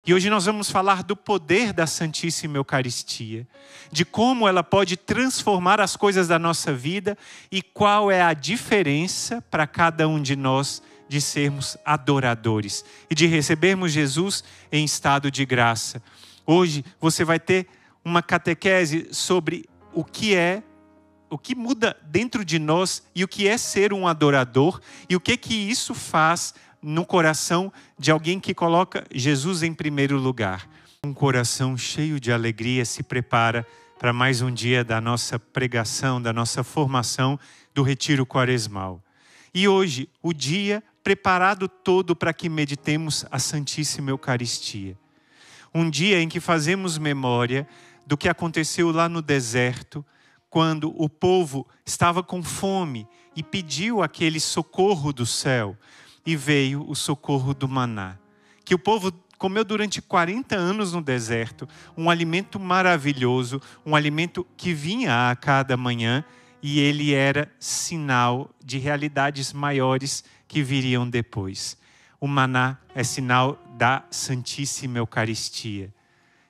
E hoje nós vamos falar do poder da Santíssima Eucaristia, de como ela pode transformar as coisas da nossa vida e qual é a diferença para cada um de nós de sermos adoradores e de recebermos Jesus em estado de graça. Hoje você vai ter uma catequese sobre o que muda dentro de nós e o que é ser um adorador e o que isso faz no coração de alguém que coloca Jesus em primeiro lugar. Um coração cheio de alegria se prepara para mais um dia da nossa pregação, da nossa formação do Retiro Quaresmal. E hoje, o dia preparado todo para que meditemos a Santíssima Eucaristia. Um dia em que fazemos memória do que aconteceu lá no deserto, quando o povo estava com fome e pediu aquele socorro do céu. E veio o socorro do maná, que o povo comeu durante 40 anos no deserto, um alimento maravilhoso, um alimento que vinha a cada manhã, e ele era sinal de realidades maiores que viriam depois. O maná é sinal da Santíssima Eucaristia.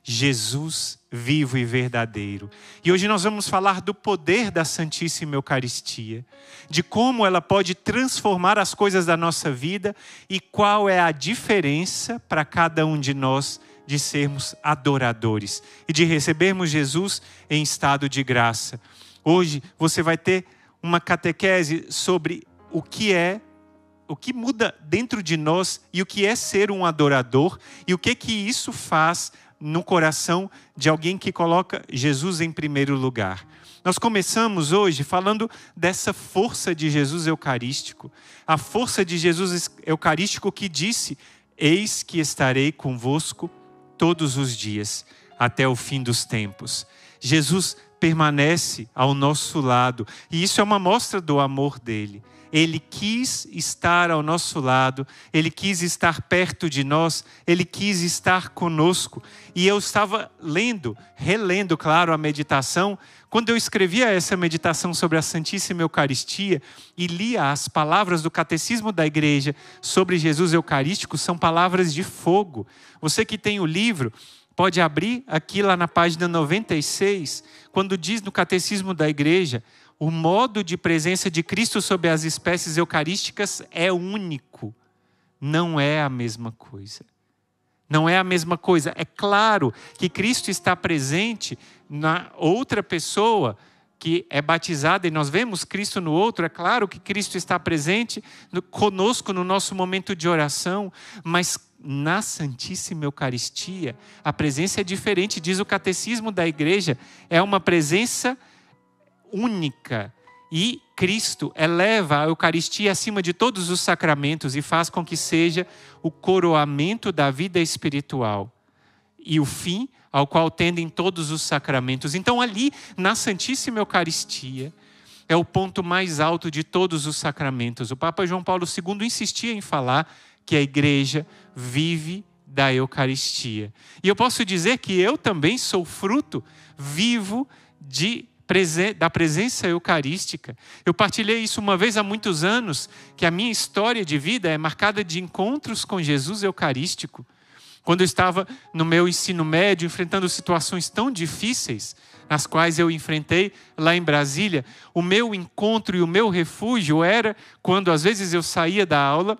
Jesus vivo e verdadeiro. E hoje nós vamos falar do poder da Santíssima Eucaristia, de como ela pode transformar as coisas da nossa vida e qual é a diferença para cada um de nós de sermos adoradores e de recebermos Jesus em estado de graça. Hoje você vai ter uma catequese sobre o que muda dentro de nós e o que é ser um adorador e o que isso faz no coração de alguém que coloca Jesus em primeiro lugar. Nós começamos hoje falando dessa força de Jesus eucarístico. A força de Jesus eucarístico que disse: eis que estarei convosco todos os dias, até o fim dos tempos. Jesus permanece ao nosso lado e isso é uma mostra do amor dele. Ele quis estar ao nosso lado, Ele quis estar perto de nós, Ele quis estar conosco. E eu estava relendo, claro, a meditação. Quando eu escrevia essa meditação sobre a Santíssima Eucaristia e lia as palavras do Catecismo da Igreja sobre Jesus Eucarístico, são palavras de fogo. Você que tem o livro, pode abrir aqui lá na página 96, quando diz no Catecismo da Igreja: o modo de presença de Cristo sobre as espécies eucarísticas é único. Não é a mesma coisa. Não é a mesma coisa. É claro que Cristo está presente na outra pessoa que é batizada e nós vemos Cristo no outro. É claro que Cristo está presente conosco no nosso momento de oração, mas na Santíssima Eucaristia a presença é diferente. Diz o Catecismo da Igreja, é uma presença única. E Cristo eleva a Eucaristia acima de todos os sacramentos e faz com que seja o coroamento da vida espiritual e o fim ao qual tendem todos os sacramentos. Então ali, na Santíssima Eucaristia, é o ponto mais alto de todos os sacramentos. O Papa João Paulo II insistia em falar que a Igreja vive da Eucaristia. E eu posso dizer que eu também sou fruto vivo da presença eucarística. Eu partilhei isso uma vez há muitos anos, que a minha história de vida é marcada de encontros com Jesus eucarístico. Quando eu estava no meu ensino médio, enfrentando situações tão difíceis, nas quais eu enfrentei lá em Brasília, o meu encontro e o meu refúgio era quando às vezes eu saía da aula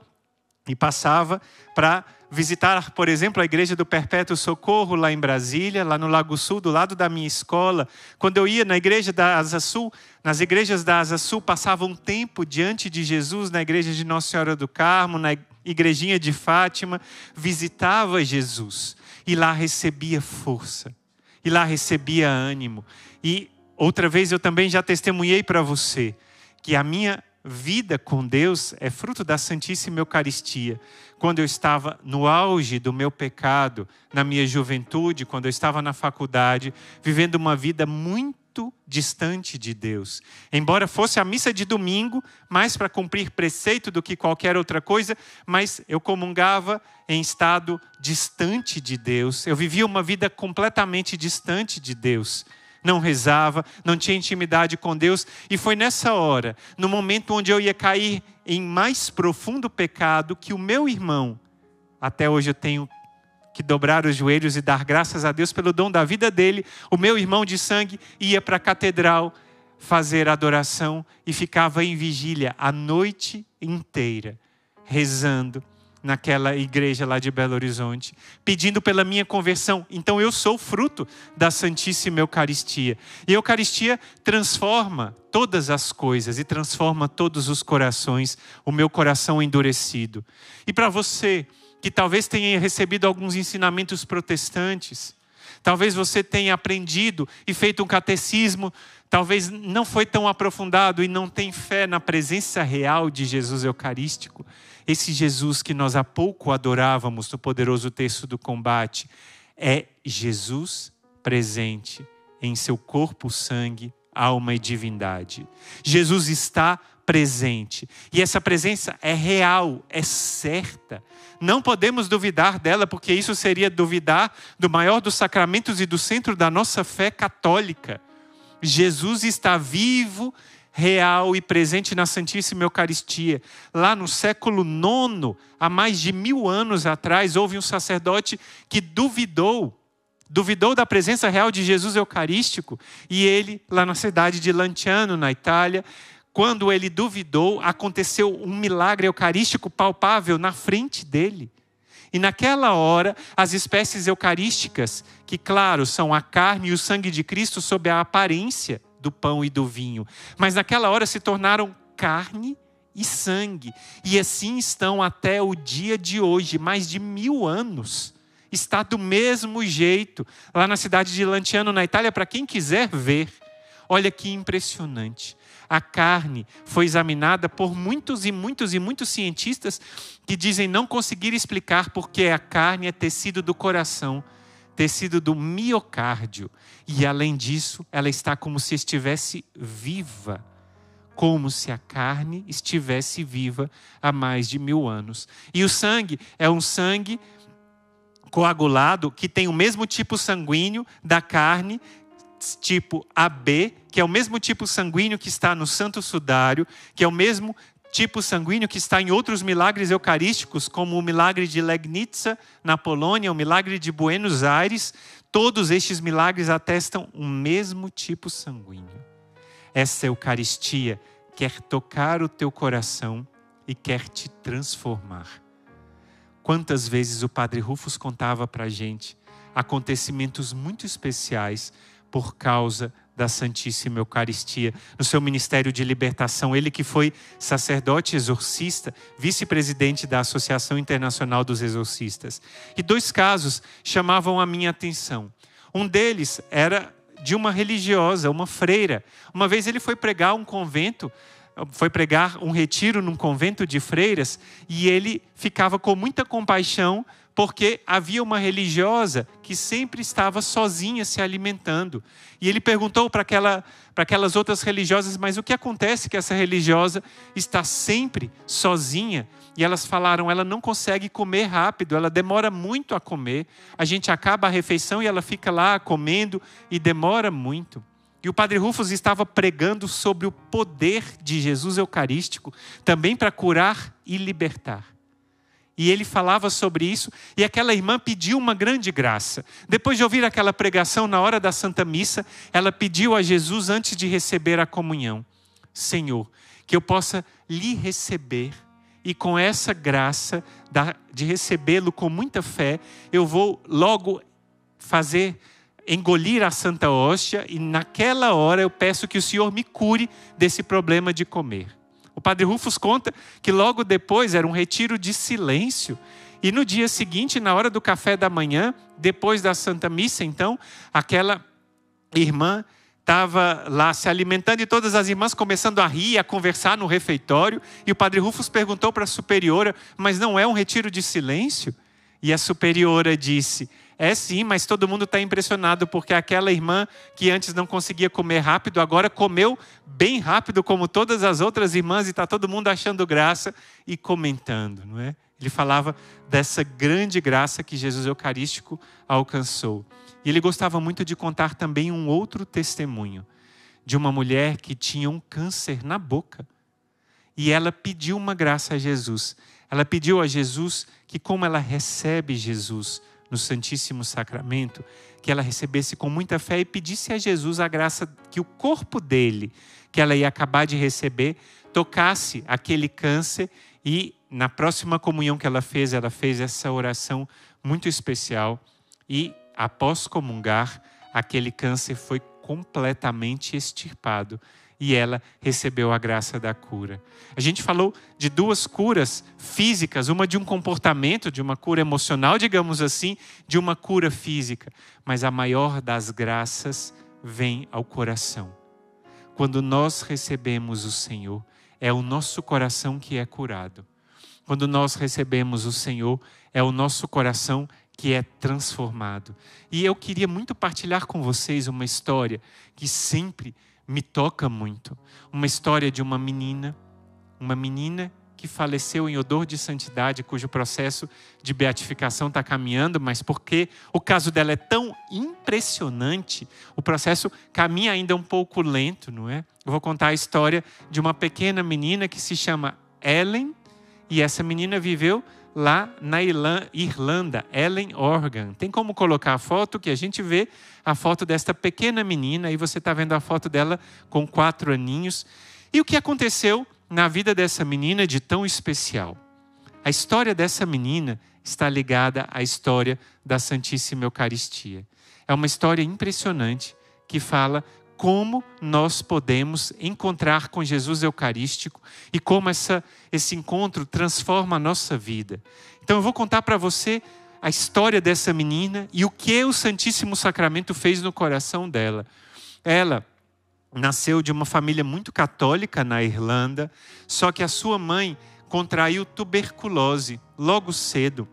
e passava para visitar, por exemplo, a Igreja do Perpétuo Socorro lá em Brasília, lá no Lago Sul, do lado da minha escola. Quando eu ia na Igreja da Asa Sul, nas igrejas da Asa Sul, passava um tempo diante de Jesus na Igreja de Nossa Senhora do Carmo, na Igrejinha de Fátima, visitava Jesus e lá recebia força, e lá recebia ânimo. E outra vez eu também já testemunhei para você que a minha vida com Deus é fruto da Santíssima Eucaristia. Quando eu estava no auge do meu pecado, na minha juventude, quando eu estava na faculdade, vivendo uma vida muito distante de Deus. Embora fosse a missa de domingo, mais para cumprir preceito do que qualquer outra coisa, mas eu comungava em estado distante de Deus. Eu vivia uma vida completamente distante de Deus. Não rezava, não tinha intimidade com Deus. E foi nessa hora, no momento onde eu ia cair em mais profundo pecado, que o meu irmão, até hoje eu tenho que dobrar os joelhos e dar graças a Deus pelo dom da vida dele, o meu irmão de sangue ia para a catedral fazer adoração e ficava em vigília a noite inteira, rezando naquela igreja lá de Belo Horizonte, pedindo pela minha conversão. Então eu sou fruto da Santíssima Eucaristia. E a Eucaristia transforma todas as coisas e transforma todos os corações, o meu coração endurecido. E para você que talvez tenha recebido alguns ensinamentos protestantes, talvez você tenha aprendido e feito um catecismo, talvez não foi tão aprofundado e não tem fé na presença real de Jesus Eucarístico. Esse Jesus que nós há pouco adorávamos no poderoso texto do combate, é Jesus presente em seu corpo, sangue, alma e divindade. Jesus está presente. E essa presença é real, é certa. Não podemos duvidar dela, porque isso seria duvidar do maior dos sacramentos e do centro da nossa fé católica. Jesus está vivo, real e presente na Santíssima Eucaristia. Lá no século IX, há mais de 1000 anos atrás, houve um sacerdote que duvidou da presença real de Jesus Eucarístico. E ele, lá na cidade de Lanciano, na Itália, quando ele duvidou, aconteceu um milagre eucarístico palpável na frente dele. E naquela hora, as espécies eucarísticas, que claro, são a carne e o sangue de Cristo sob a aparência do pão e do vinho, mas naquela hora se tornaram carne e sangue. E assim estão até o dia de hoje, mais de 1000 anos. Está do mesmo jeito, lá na cidade de Lanciano, na Itália, para quem quiser ver. Olha que impressionante. A carne foi examinada por muitos cientistas que dizem não conseguir explicar porque a carne é tecido do coração, tecido do miocárdio. E além disso, ela está como se estivesse viva. Como se a carne estivesse viva há mais de 1000 anos. E o sangue é um sangue coagulado que tem o mesmo tipo sanguíneo da carne, tipo AB, que é o mesmo tipo sanguíneo que está no Santo Sudário, que é o mesmo tipo sanguíneo que está em outros milagres eucarísticos, como o milagre de Legnica, na Polônia, o milagre de Buenos Aires. Todos estes milagres atestam o mesmo tipo sanguíneo. Essa Eucaristia quer tocar o teu coração e quer te transformar. Quantas vezes o Padre Rufus contava para a gente acontecimentos muito especiais por causa da Santíssima Eucaristia. No seu ministério de libertação, ele que foi sacerdote exorcista, vice-presidente da Associação Internacional dos Exorcistas. E 2 casos chamavam a minha atenção. Um deles era de uma religiosa, uma freira. Uma vez ele foi pregar um retiro num convento de freiras, e ele ficava com muita compaixão porque havia uma religiosa que sempre estava sozinha se alimentando. E ele perguntou para aquelas outras religiosas, mas o que acontece que essa religiosa está sempre sozinha? E elas falaram, ela não consegue comer rápido, ela demora muito a comer. A gente acaba a refeição e ela fica lá comendo e demora muito. E o Padre Rufus estava pregando sobre o poder de Jesus Eucarístico, também para curar e libertar. E ele falava sobre isso, e aquela irmã pediu uma grande graça. Depois de ouvir aquela pregação na hora da Santa Missa, ela pediu a Jesus antes de receber a comunhão: Senhor, que eu possa lhe receber, e com essa graça de recebê-lo com muita fé, eu vou logo engolir a Santa Hóstia, e naquela hora eu peço que o Senhor me cure desse problema de comer. O Padre Rufus conta que logo depois era um retiro de silêncio, e no dia seguinte, na hora do café da manhã, depois da Santa Missa, então, aquela irmã estava lá se alimentando e todas as irmãs começando a rir, a conversar no refeitório, e o Padre Rufus perguntou para a superiora, mas não é um retiro de silêncio? E a superiora disse, é sim, mas todo mundo está impressionado porque aquela irmã que antes não conseguia comer rápido, agora comeu bem rápido como todas as outras irmãs, e está todo mundo achando graça e comentando, não é? Ele falava dessa grande graça que Jesus Eucarístico alcançou. E ele gostava muito de contar também um outro testemunho de uma mulher que tinha um câncer na boca. E ela pediu uma graça a Jesus. Ela pediu a Jesus que, como ela recebe Jesus no Santíssimo Sacramento, que ela recebesse com muita fé e pedisse a Jesus a graça que o corpo dele, que ela ia acabar de receber, tocasse aquele câncer. E na próxima comunhão que ela fez essa oração muito especial. E após comungar, aquele câncer foi completamente extirpado. E ela recebeu a graça da cura. A gente falou de 2 curas físicas, uma de um comportamento, de uma cura emocional, digamos assim, de uma cura física. Mas a maior das graças vem ao coração. Quando nós recebemos o Senhor, é o nosso coração que é curado. Quando nós recebemos o Senhor, é o nosso coração que é transformado. E eu queria muito partilhar com vocês uma história que sempre me toca muito. Uma história de uma menina que faleceu em odor de santidade, cujo processo de beatificação está caminhando, mas porque o caso dela é tão impressionante, o processo caminha ainda um pouco lento, não é? Eu vou contar a história de uma pequena menina que se chama Ellen, e essa menina viveu lá na Irlanda, Ellen Organ. Tem como colocar a foto que a gente vê a foto desta pequena menina, aí você está vendo a foto dela com 4 aninhos. E o que aconteceu na vida dessa menina de tão especial? A história dessa menina está ligada à história da Santíssima Eucaristia. É uma história impressionante que fala como nós podemos encontrar com Jesus Eucarístico e como esse encontro transforma a nossa vida. Então eu vou contar para você a história dessa menina e o que o Santíssimo Sacramento fez no coração dela. Ela nasceu de uma família muito católica na Irlanda, só que a sua mãe contraiu tuberculose logo cedo.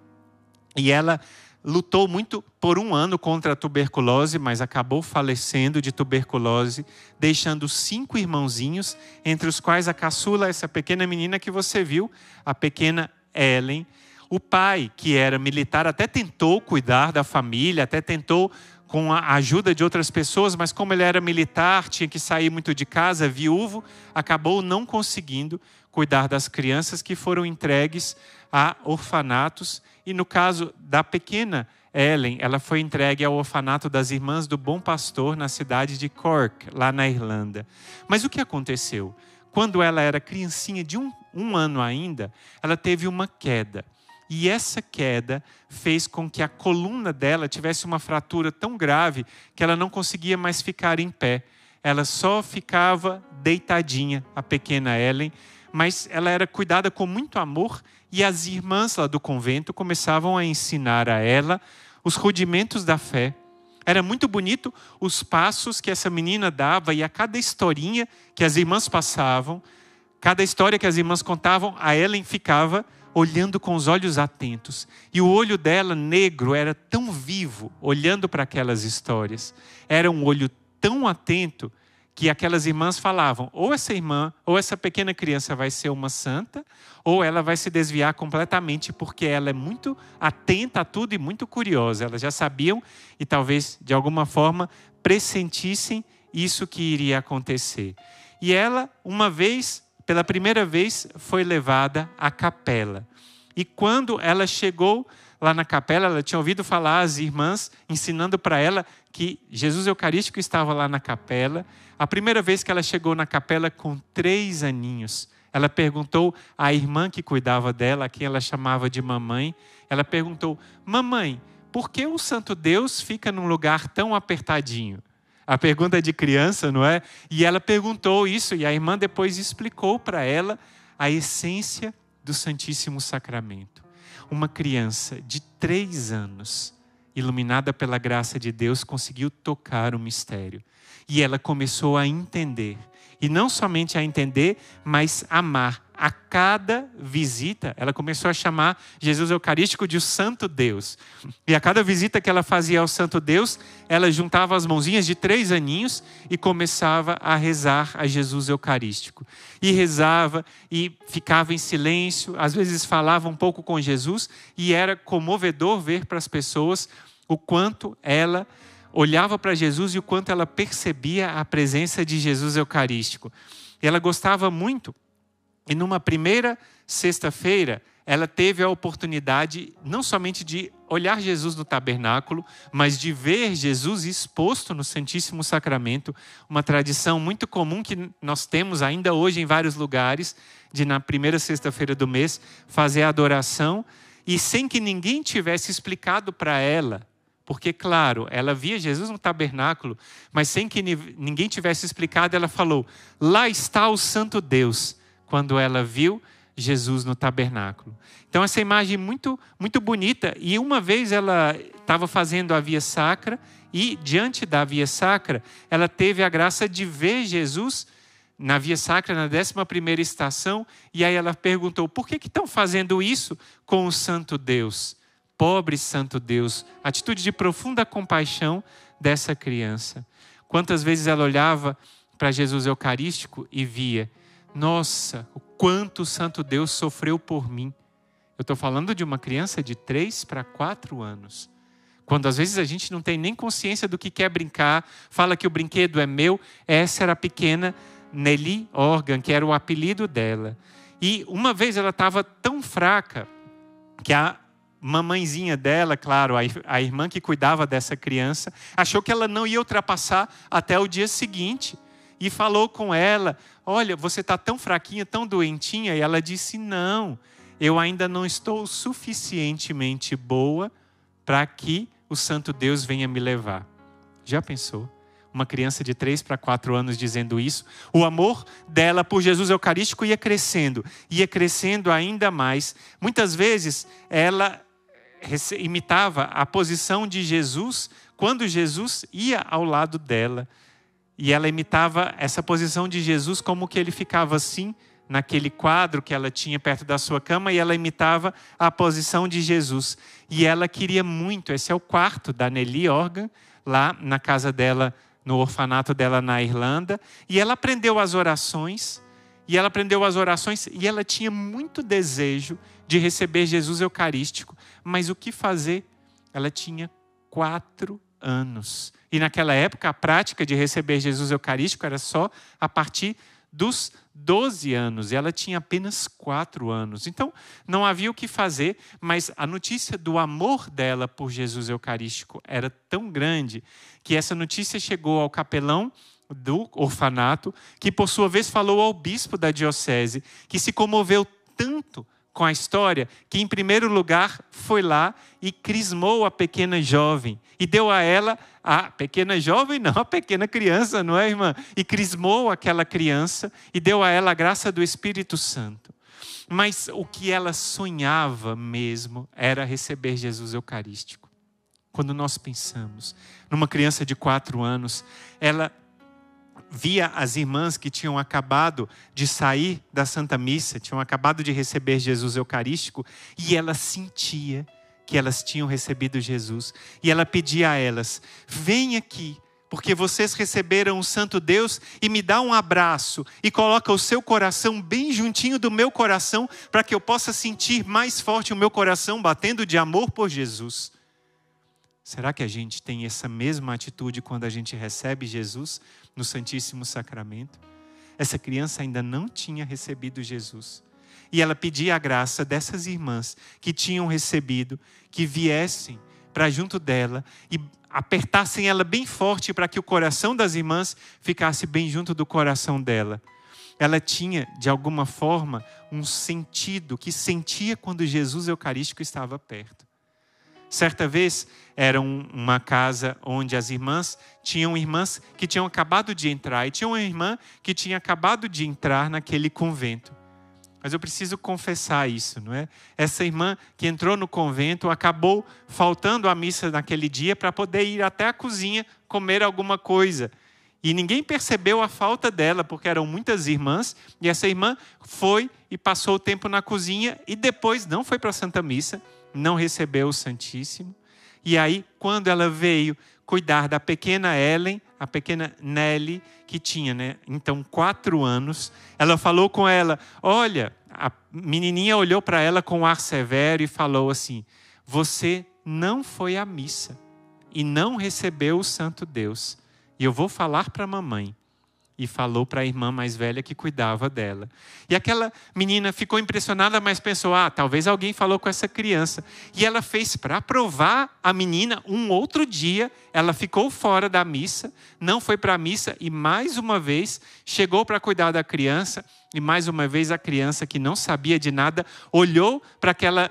E ela lutou muito por 1 ano contra a tuberculose, mas acabou falecendo de tuberculose, deixando 5 irmãozinhos, entre os quais a caçula, essa pequena menina que você viu, a pequena Ellen. O pai, que era militar, até tentou cuidar da família, até tentou com a ajuda de outras pessoas, mas como ele era militar, tinha que sair muito de casa, viúvo, acabou não conseguindo cuidar das crianças que foram entregues a orfanatos. E no caso da pequena Ellen, ela foi entregue ao orfanato das Irmãs do Bom Pastor, na cidade de Cork, lá na Irlanda. Mas o que aconteceu? Quando ela era criancinha de um ano ainda, ela teve uma queda. E essa queda fez com que a coluna dela tivesse uma fratura tão grave que ela não conseguia mais ficar em pé. Ela só ficava deitadinha, a pequena Ellen, mas ela era cuidada com muito amor e as irmãs lá do convento começavam a ensinar a ela os rudimentos da fé. Era muito bonito os passos que essa menina dava e a cada historinha que as irmãs passavam, cada história que as irmãs contavam, a Ellen ficava olhando com os olhos atentos. E o olho dela, negro, era tão vivo, olhando para aquelas histórias. Era um olho tão atento que aquelas irmãs falavam, ou essa irmã, ou essa pequena criança vai ser uma santa, ou ela vai se desviar completamente, porque ela é muito atenta a tudo e muito curiosa. Elas já sabiam e talvez, de alguma forma, pressentissem isso que iria acontecer. E ela, uma vez, pela primeira vez, foi levada à capela. E quando ela chegou lá na capela, ela tinha ouvido falar as irmãs ensinando para ela que Jesus Eucarístico estava lá na capela. A primeira vez que ela chegou na capela com 3 aninhos, ela perguntou à irmã que cuidava dela, a quem ela chamava de mamãe, ela perguntou, mamãe, por que o Santo Deus fica num lugar tão apertadinho? A pergunta de criança, não é? E ela perguntou isso e a irmã depois explicou para ela a essência do Santíssimo Sacramento. Uma criança de 3 anos, iluminada pela graça de Deus, conseguiu tocar o mistério. E ela começou a entender. E não somente a entender, mas amar. A cada visita, ela começou a chamar Jesus Eucarístico de o Santo Deus. E a cada visita que ela fazia ao Santo Deus, ela juntava as mãozinhas de 3 aninhos e começava a rezar a Jesus Eucarístico. E rezava e ficava em silêncio, às vezes falava um pouco com Jesus, e era comovedor ver para as pessoas o quanto ela olhava para Jesus e o quanto ela percebia a presença de Jesus Eucarístico. E ela gostava muito. E numa primeira sexta-feira, ela teve a oportunidade não somente de olhar Jesus no tabernáculo, mas de ver Jesus exposto no Santíssimo Sacramento, uma tradição muito comum que nós temos ainda hoje em vários lugares, de na primeira sexta-feira do mês fazer a adoração, e sem que ninguém tivesse explicado para ela, porque, claro, ela via Jesus no tabernáculo, mas sem que ninguém tivesse explicado, ela falou: lá está o Santo Deus, quando ela viu Jesus no tabernáculo. Então essa imagem muito, muito bonita. E uma vez ela estava fazendo a via sacra e diante da via sacra ela teve a graça de ver Jesus na via sacra na 11ª estação. E aí ela perguntou: por que estão fazendo isso com o Santo Deus? Pobre Santo Deus. Atitude de profunda compaixão dessa criança. Quantas vezes ela olhava para Jesus Eucarístico e via: nossa, o quanto o Santo Deus sofreu por mim. Eu estou falando de uma criança de 3 para 4 anos. Quando às vezes a gente não tem nem consciência do que quer brincar, fala que o brinquedo é meu. Essa era a pequena Nelly Organ, que era o apelido dela. E uma vez ela estava tão fraca que a mamãezinha dela, claro, a irmã que cuidava dessa criança, achou que ela não ia ultrapassar até o dia seguinte. E falou com ela: olha, você está tão fraquinha, tão doentinha. E ela disse: não, eu ainda não estou suficientemente boa para que o Santo Deus venha me levar. Já pensou? Uma criança de 3 para 4 anos dizendo isso. O amor dela por Jesus Eucarístico ia crescendo ainda mais. Muitas vezes ela imitava a posição de Jesus quando Jesus ia ao lado dela. E ela imitava essa posição de Jesus como que ele ficava assim, naquele quadro que ela tinha perto da sua cama, e ela imitava a posição de Jesus. E ela queria muito, esse é o quarto da Nelly Organ, lá na casa dela, no orfanato dela na Irlanda. E ela aprendeu as orações, e ela tinha muito desejo de receber Jesus Eucarístico. Mas o que fazer? Ela tinha 4 anos. E naquela época, a prática de receber Jesus Eucarístico era só a partir dos 12 anos. E ela tinha apenas 4 anos. Então, não havia o que fazer, mas a notícia do amor dela por Jesus Eucarístico era tão grande que essa notícia chegou ao capelão do orfanato, que por sua vez falou ao bispo da diocese, que se comoveu tanto com a história, que em primeiro lugar foi lá e crismou a pequena jovem. E deu a ela, a pequena jovem não, a pequena criança, não é, irmã? E crismou aquela criança e deu a ela a graça do Espírito Santo. Mas o que ela sonhava mesmo era receber Jesus Eucarístico. Quando nós pensamos numa criança de 4 anos, ela via as irmãs que tinham acabado de sair da Santa Missa, tinham acabado de receber Jesus Eucarístico, e ela sentia que elas tinham recebido Jesus. E ela pedia a elas: vem aqui, porque vocês receberam o Santo Deus, e me dá um abraço, e coloca o seu coração bem juntinho do meu coração, para que eu possa sentir mais forte o meu coração batendo de amor por Jesus. Será que a gente tem essa mesma atitude quando a gente recebe Jesus no Santíssimo Sacramento? Essa criança ainda não tinha recebido Jesus. E ela pedia a graça dessas irmãs que tinham recebido, que viessem para junto dela e apertassem ela bem forte para que o coração das irmãs ficasse bem junto do coração dela. Ela tinha, de alguma forma, um sentido que sentia quando Jesus Eucarístico estava perto. Certa vez, era uma casa onde as irmãs tinham irmãs que tinham acabado de entrar, e tinha uma irmã que tinha acabado de entrar naquele convento. Mas eu preciso confessar isso, não é? Essa irmã que entrou no convento acabou faltando à missa naquele dia para poder ir até a cozinha comer alguma coisa. E ninguém percebeu a falta dela, porque eram muitas irmãs, e essa irmã foi e passou o tempo na cozinha, e depois não foi para a Santa Missa, não recebeu o Santíssimo. E aí, quando ela veio cuidar da pequena Ellen, a pequena Nelly, que tinha, então 4 anos, ela falou com ela: olha, a menininha olhou para ela com um ar severo e falou assim: você não foi à missa e não recebeu o Santo Deus. E eu vou falar para a mamãe. e falou para a irmã mais velha que cuidava dela. E aquela menina ficou impressionada, mas pensou, talvez alguém falou com essa criança. E ela fez para provar a menina um outro dia. Ela ficou fora da missa, não foi para a missa e mais uma vez chegou para cuidar da criança. E mais uma vez a criança, que não sabia de nada, olhou para aquela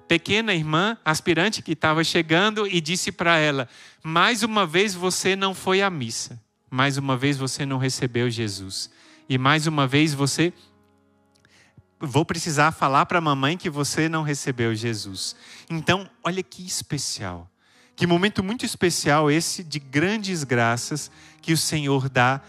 pequena irmã aspirante que estava chegando e disse para ela: mais uma vez você não foi à missa. Mais uma vez você não recebeu Jesus. E mais uma vez vou precisar falar para a mamãe que você não recebeu Jesus. Então, olha que especial. Que momento muito especial esse de grandes graças que o Senhor dá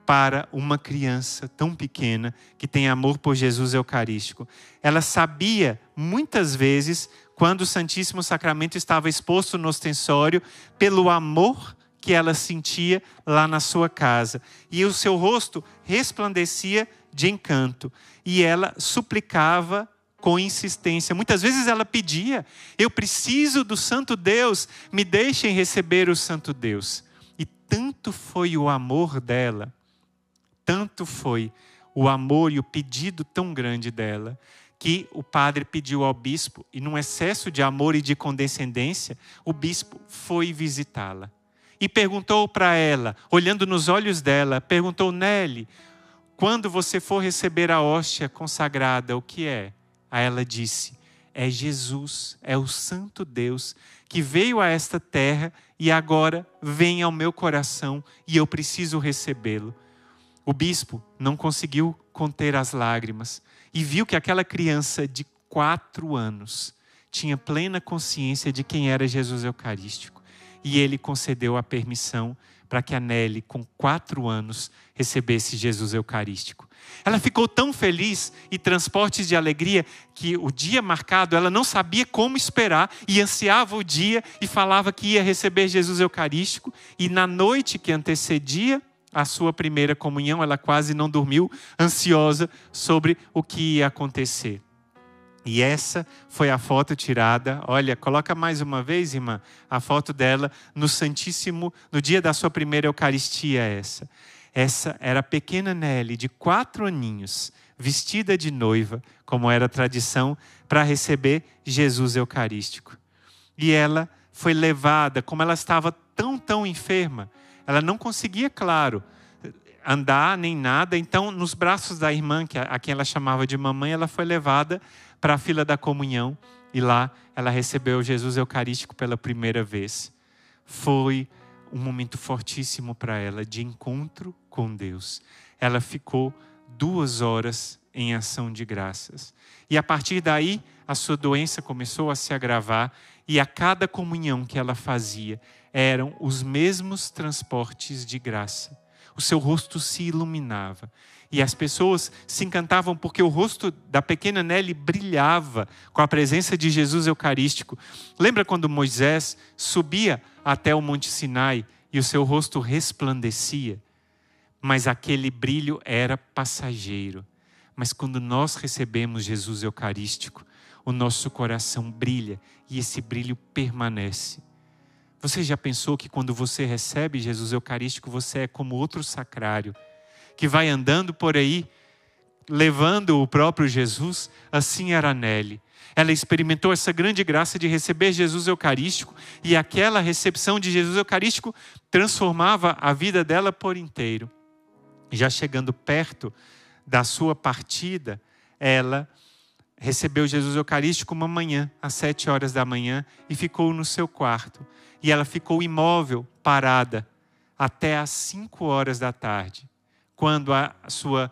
para uma criança tão pequena que tem amor por Jesus Eucarístico. Ela sabia, muitas vezes, quando o Santíssimo Sacramento estava exposto no ostensório, pelo amor que ela sentia lá na sua casa. E o seu rosto resplandecia de encanto. E ela suplicava com insistência. Muitas vezes ela pedia: eu preciso do Santo Deus, me deixem receber o Santo Deus. E tanto foi o amor dela, tanto foi o amor e o pedido tão grande dela, que o padre pediu ao bispo, e num excesso de amor e de condescendência, o bispo foi visitá-la. E perguntou para ela, olhando nos olhos dela, perguntou: Nelly, quando você for receber a hóstia consagrada, o que é? Aí ela disse: é Jesus, é o Santo Deus que veio a esta terra e agora vem ao meu coração e eu preciso recebê-lo. O bispo não conseguiu conter as lágrimas e viu que aquela criança de 4 anos tinha plena consciência de quem era Jesus Eucarístico. E ele concedeu a permissão para que a Nelly, com 4 anos, recebesse Jesus Eucarístico. Ela ficou tão feliz e transportes de alegria que o dia marcado ela não sabia como esperar e ansiava o dia e falava que ia receber Jesus Eucarístico. E na noite que antecedia a sua primeira comunhão, ela quase não dormiu, ansiosa sobre o que ia acontecer. E essa foi a foto tirada, olha, coloca mais uma vez, irmã, a foto dela no Santíssimo, no dia da sua primeira Eucaristia essa. Essa era a pequena Nelly, de 4 aninhos, vestida de noiva, como era a tradição, para receber Jesus Eucarístico. E ela foi levada, como ela estava tão enferma, ela não conseguia, claro, andar nem nada, então nos braços da irmã, a quem ela chamava de mamãe, ela foi levada para a fila da comunhão e lá ela recebeu Jesus Eucarístico pela primeira vez. Foi um momento fortíssimo para ela de encontro com Deus. Ela ficou 2 horas em ação de graças. E a partir daí a sua doença começou a se agravar e a cada comunhão que ela fazia eram os mesmos transportes de graça. O seu rosto se iluminava. E as pessoas se encantavam porque o rosto da pequena Nelly brilhava com a presença de Jesus Eucarístico. Lembra quando Moisés subia até o Monte Sinai e o seu rosto resplandecia? Mas aquele brilho era passageiro. Mas quando nós recebemos Jesus Eucarístico, o nosso coração brilha e esse brilho permanece. Você já pensou que quando você recebe Jesus Eucarístico, você é como outro sacrário, que vai andando por aí, levando o próprio Jesus? Assim era Nelly. Ela experimentou essa grande graça de receber Jesus Eucarístico e aquela recepção de Jesus Eucarístico transformava a vida dela por inteiro. Já chegando perto da sua partida, ela recebeu Jesus Eucarístico uma manhã, às 7 horas da manhã, e ficou no seu quarto. E ela ficou imóvel, parada, até às 5 horas da tarde. Quando a sua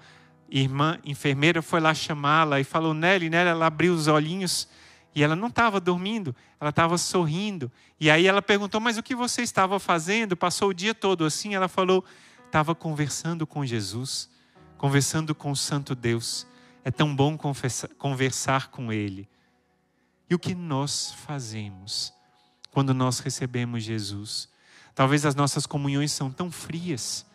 irmã enfermeira foi lá chamá-la e falou: Nelly, ela abriu os olhinhos e ela não estava dormindo, ela estava sorrindo. E aí ela perguntou: mas o que você estava fazendo? Passou o dia todo assim? Ela falou: estava conversando com Jesus, conversando com o Santo Deus. É tão bom conversar com Ele. E o que nós fazemos quando nós recebemos Jesus? Talvez as nossas comunhões são tão frias,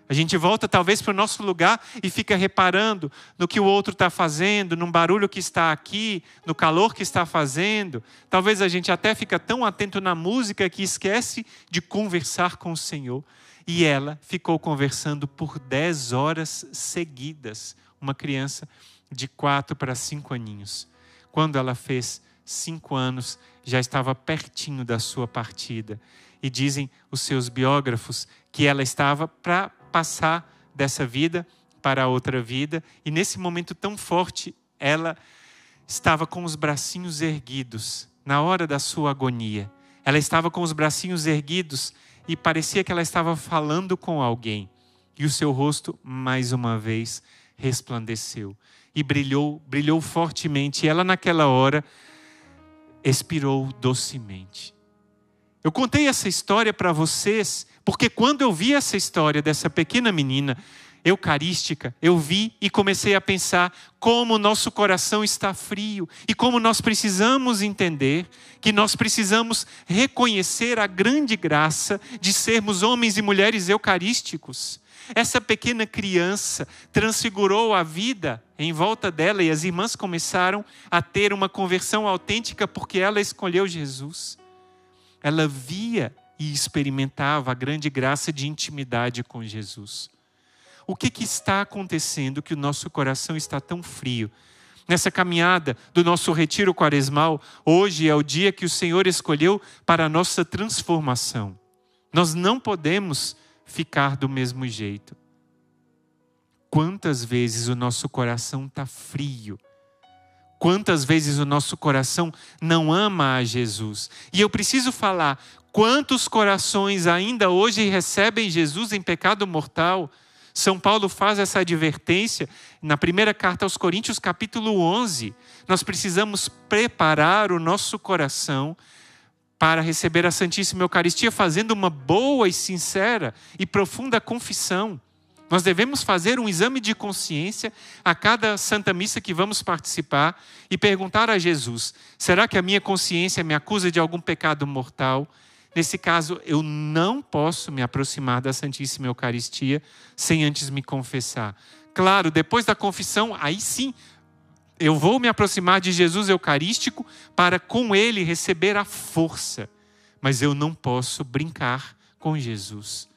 A gente volta talvez para o nosso lugar e fica reparando no que o outro está fazendo, no barulho que está aqui, no calor que está fazendo. Talvez a gente até fica tão atento na música que esquece de conversar com o Senhor. E ela ficou conversando por 10 horas seguidas. Uma criança de 4 para 5 aninhos. Quando ela fez 5 anos, já estava pertinho da sua partida. E dizem os seus biógrafos que ela estava para passar dessa vida para a outra vida. E nesse momento tão forte, ela estava com os bracinhos erguidos, na hora da sua agonia. Ela estava com os bracinhos erguidos e parecia que ela estava falando com alguém. E o seu rosto, mais uma vez, resplandeceu. E brilhou fortemente. E ela, naquela hora, expirou docemente. Eu contei essa história para vocês, porque quando eu vi essa história dessa pequena menina eucarística, eu vi e comecei a pensar como o nosso coração está frio e como nós precisamos entender que nós precisamos reconhecer a grande graça de sermos homens e mulheres eucarísticos. Essa pequena criança transfigurou a vida em volta dela e as irmãs começaram a ter uma conversão autêntica porque ela escolheu Jesus. Ela via e experimentava a grande graça de intimidade com Jesus. O que está acontecendo que o nosso coração está tão frio? Nessa caminhada do nosso retiro quaresmal, hoje é o dia que o Senhor escolheu para a nossa transformação. Nós não podemos ficar do mesmo jeito. Quantas vezes o nosso coração está frio? Quantas vezes o nosso coração não ama a Jesus? E eu preciso falar, quantos corações ainda hoje recebem Jesus em pecado mortal? São Paulo faz essa advertência na primeira carta aos Coríntios, capítulo 11. Nós precisamos preparar o nosso coração para receber a Santíssima Eucaristia, fazendo uma boa e sincera e profunda confissão. Nós devemos fazer um exame de consciência a cada Santa Missa que vamos participar e perguntar a Jesus, será que a minha consciência me acusa de algum pecado mortal? Nesse caso, eu não posso me aproximar da Santíssima Eucaristia sem antes me confessar. Claro, depois da confissão, aí sim, eu vou me aproximar de Jesus Eucarístico para com Ele receber a força. Mas eu não posso brincar com Jesus.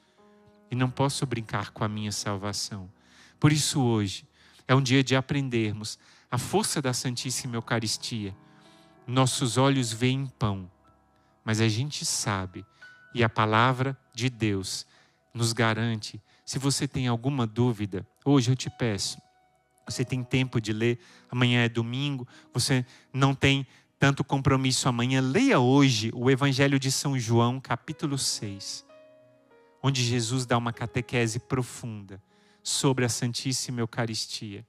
E não posso brincar com a minha salvação. Por isso hoje é um dia de aprendermos a força da Santíssima Eucaristia. Nossos olhos veem pão, mas a gente sabe, e a palavra de Deus nos garante. Se você tem alguma dúvida, hoje eu te peço, você tem tempo de ler, amanhã é domingo, você não tem tanto compromisso amanhã, leia hoje o Evangelho de São João, capítulo 6. Onde Jesus dá uma catequese profunda sobre a Santíssima Eucaristia.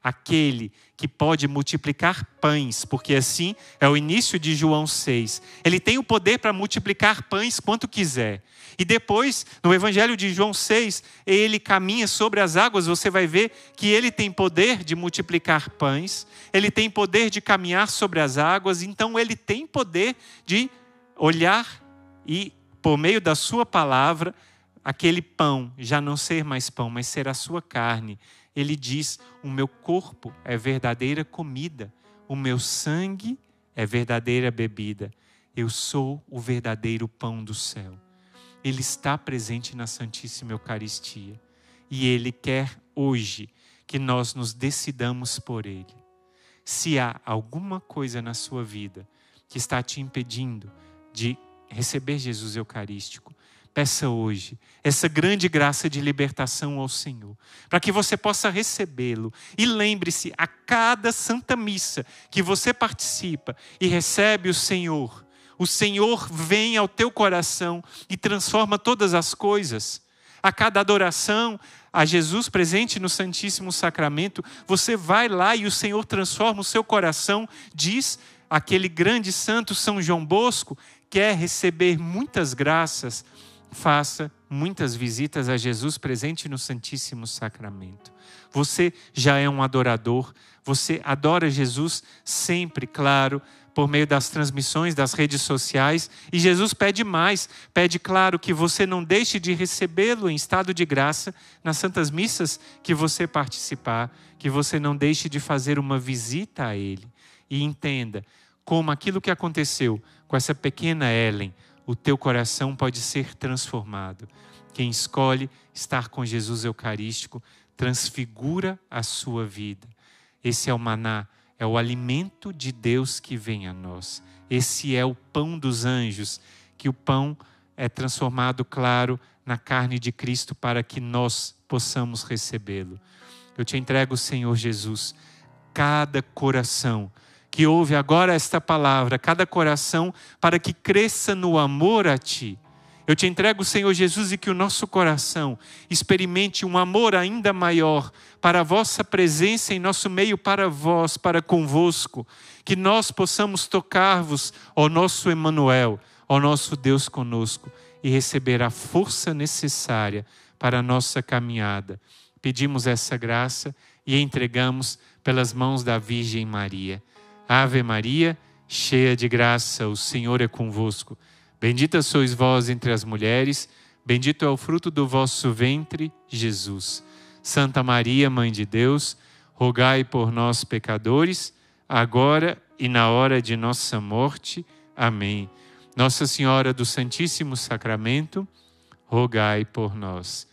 Aquele que pode multiplicar pães, porque assim é o início de João 6. Ele tem o poder para multiplicar pães quanto quiser. E depois, no Evangelho de João 6, ele caminha sobre as águas, você vai ver que ele tem poder de multiplicar pães, ele tem poder de caminhar sobre as águas, então ele tem poder de olhar e, por meio da sua palavra, aquele pão já não ser mais pão, mas ser a sua carne. Ele diz, o meu corpo é verdadeira comida, o meu sangue é verdadeira bebida. Eu sou o verdadeiro pão do céu. Ele está presente na Santíssima Eucaristia. E Ele quer hoje que nós nos decidamos por Ele. Se há alguma coisa na sua vida que está te impedindo de receber Jesus Eucarístico, peça hoje essa grande graça de libertação ao Senhor, para que você possa recebê-lo. E lembre-se, a cada Santa Missa que você participa e recebe o Senhor vem ao teu coração e transforma todas as coisas. A cada adoração a Jesus presente no Santíssimo Sacramento, você vai lá e o Senhor transforma o seu coração. Diz aquele grande santo São João Bosco, quer receber muitas graças, faça muitas visitas a Jesus presente no Santíssimo Sacramento. Você já é um adorador, você adora Jesus sempre, claro, por meio das transmissões, das redes sociais. E Jesus pede mais, pede, claro, que você não deixe de recebê-lo em estado de graça nas santas missas que você participar, que você não deixe de fazer uma visita a Ele. E entenda como aquilo que aconteceu com essa pequena Ellen, o teu coração pode ser transformado. Quem escolhe estar com Jesus Eucarístico transfigura a sua vida. Esse é o maná, é o alimento de Deus que vem a nós. Esse é o pão dos anjos, que o pão é transformado, claro, na carne de Cristo para que nós possamos recebê-lo. Eu te entrego, Senhor Jesus, cada coração que ouve agora esta palavra, cada coração para que cresça no amor a Ti. Eu te entrego, Senhor Jesus, e que o nosso coração experimente um amor ainda maior para a vossa presença em nosso meio, para vós, para convosco. Que nós possamos tocar-vos, ó nosso Emmanuel, ó nosso Deus conosco, e receber a força necessária para a nossa caminhada. Pedimos essa graça e entregamos pelas mãos da Virgem Maria. Ave Maria, cheia de graça, o Senhor é convosco. Bendita sois vós entre as mulheres, bendito é o fruto do vosso ventre, Jesus. Santa Maria, Mãe de Deus, rogai por nós, pecadores, agora e na hora de nossa morte. Amém. Nossa Senhora do Santíssimo Sacramento, rogai por nós.